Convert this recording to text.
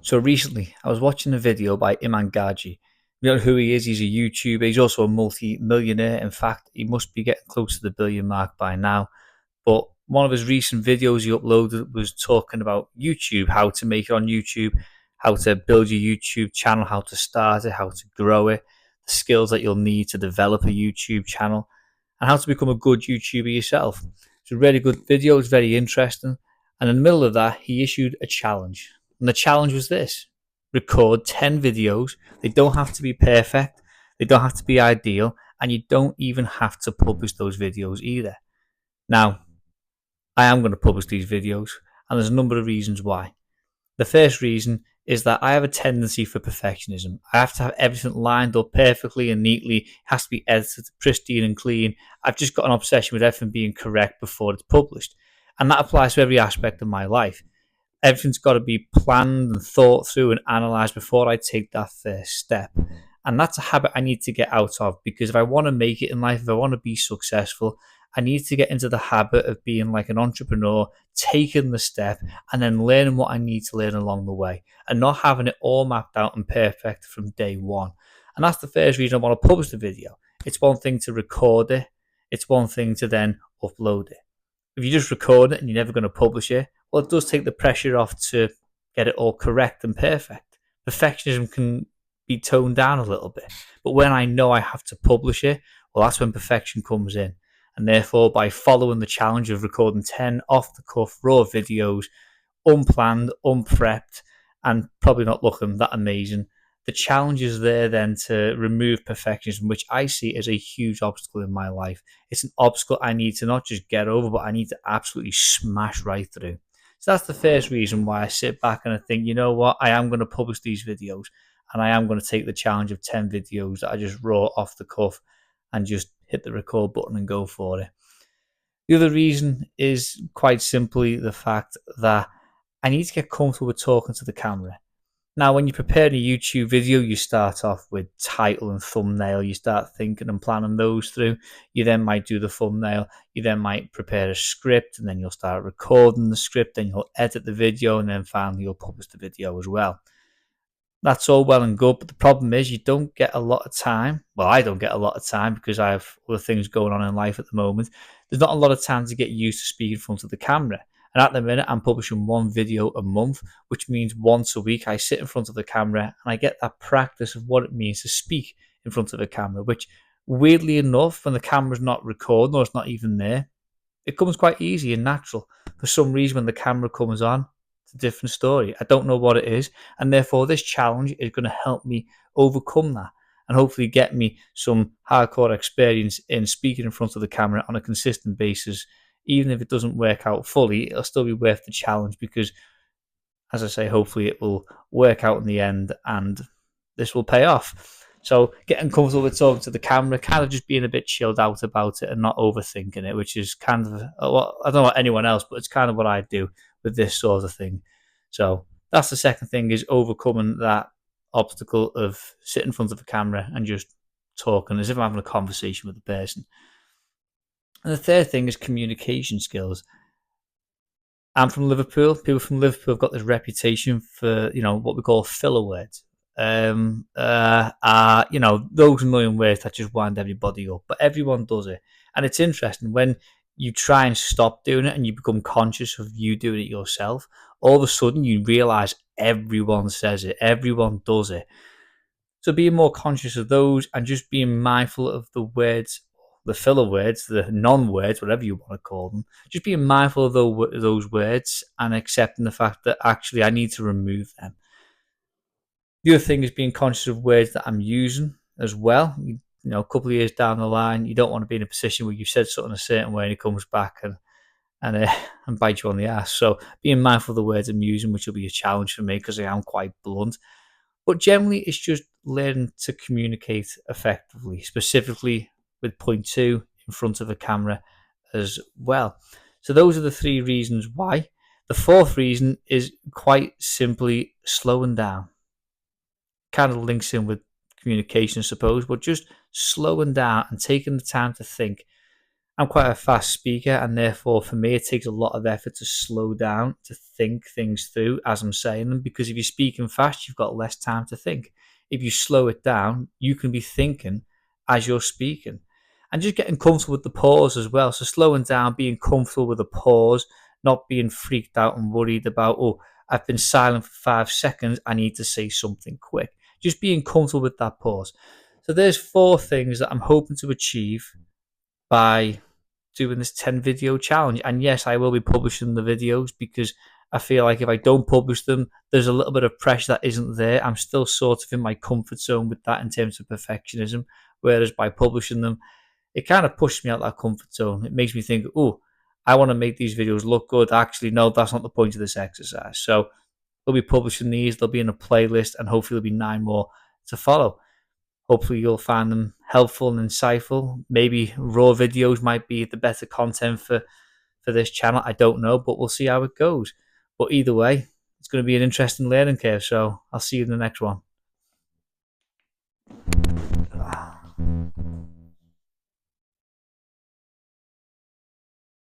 So recently, I was watching a video by Iman Gadzhi. You know who he is? He's a YouTuber. He's also a multi-millionaire. In fact, he must be getting close to the billion mark by now. But one of his recent videos he uploaded was talking about YouTube, how to make it on YouTube, how to build your YouTube channel, how to start it, how to grow it, the skills that you'll need to develop a YouTube channel, and how to become a good YouTuber yourself. It's a really good video. It's very interesting. And in the middle of that, he issued a challenge. And the challenge was this: record 10 videos. They don't have to be perfect, they don't have to be ideal, and you don't even have to publish those videos either. Now, I am going to publish these videos, and there's a number of reasons why. The first reason is that I have a tendency for perfectionism. I have to have everything lined up perfectly and neatly. It has to be edited, pristine and clean. I've just got an obsession with everything being correct before it's published. And that applies to every aspect of my life. Everything's got to be planned and thought through and analysed before I take that first step. And that's a habit I need to get out of, because if I want to make it in life, if I want to be successful, I need to get into the habit of being like an entrepreneur, taking the step and then learning what I need to learn along the way, and not having it all mapped out and perfect from day one. And that's the first reason I want to publish the video. It's one thing to record it, it's one thing to then upload it. If you just record it and you're never going to publish it, well, it does take the pressure off to get it all correct and perfect. Perfectionism can be toned down a little bit. But when I know I have to publish it, well, that's when perfection comes in. And therefore, by following the challenge of recording 10 off the cuff raw videos, unplanned, unprepped, and probably not looking that amazing, the challenge is there then to remove perfectionism, which I see as a huge obstacle in my life. It's an obstacle I need to not just get over, but I need to absolutely smash right through. So that's the first reason why I sit back and I think, you know what, I am going to publish these videos, and I am going to take the challenge of 10 videos that I just raw off the cuff and just hit the record button and go for it. The other reason is quite simply the fact that I need to get comfortable with talking to the camera. Now, when you're preparing a YouTube video, you start off with title and thumbnail. You start thinking and planning those through. You then might do the thumbnail. You then might prepare a script, and then you'll start recording the script. Then you'll edit the video, and then finally you'll publish the video as well. That's all well and good, but the problem is you don't get a lot of time. Well, I don't get a lot of time because I have other things going on in life at the moment. There's not a lot of time to get used to speaking in front of the camera. And at the minute, I'm publishing one video a month, which means once a week I sit in front of the camera and I get that practice of what it means to speak in front of a camera, which weirdly enough, when the camera's not recording or it's not even there, it comes quite easy and natural. For some reason, when the camera comes on, it's a different story. I don't know what it is. And therefore, this challenge is going to help me overcome that and hopefully get me some hardcore experience in speaking in front of the camera on a consistent basis. Even if it doesn't work out fully, it'll still be worth the challenge because, as I say, hopefully it will work out in the end and this will pay off. So getting comfortable with talking to the camera, kind of just being a bit chilled out about it and not overthinking it, which is kind of, well, I don't know about anyone else, but it's kind of what I do with this sort of thing. So that's the second thing, is overcoming that obstacle of sitting in front of a camera and just talking as if I'm having a conversation with a person. And the third thing is communication skills. I'm from Liverpool. People from Liverpool have got this reputation for, what we call filler words. Those annoying words that just wind everybody up, but everyone does it. And it's interesting when you try and stop doing it and you become conscious of you doing it yourself, all of a sudden you realize everyone says it, everyone does it. So being more conscious of those and just being mindful of the words, the filler words, the non-words, whatever you want to call them, just being mindful of those words and accepting the fact that actually I need to remove them. The other thing is being conscious of words that I'm using as well. A couple of years down the line, you don't want to be in a position where you said something a certain way and it comes back and bite you on the ass. So being mindful of the words I'm using, which will be a challenge for me because I am quite blunt. But generally, it's just learning to communicate effectively, specifically with point two in front of a camera as well. So those are the three reasons why. The fourth reason is quite simply slowing down. Kind of links in with communication, I suppose, but just slowing down and taking the time to think. I'm quite a fast speaker, and therefore for me it takes a lot of effort to slow down, to think things through as I'm saying them, because if you're speaking fast you've got less time to think. If you slow it down you can be thinking as you're speaking, and just getting comfortable with the pause as well. So slowing down, being comfortable with the pause, not being freaked out and worried about, oh, I've been silent for 5 seconds, I need to say something quick. Just being comfortable with that pause. So there's 4 things that I'm hoping to achieve by doing this 10 video challenge. And yes, I will be publishing the videos, because I feel like if I don't publish them, there's a little bit of pressure that isn't there. I'm still sort of in my comfort zone with that in terms of perfectionism. Whereas by publishing them, it kind of pushes me out of that comfort zone. It makes me think, oh, I want to make these videos look good. Actually, no, that's not the point of this exercise. So we'll be publishing these. They'll be in a playlist, and hopefully there'll be 9 more to follow. Hopefully you'll find them helpful and insightful. Maybe raw videos might be the better content for this channel. I don't know, but we'll see how it goes. But either way, it's going to be an interesting learning curve. So I'll see you in the next one.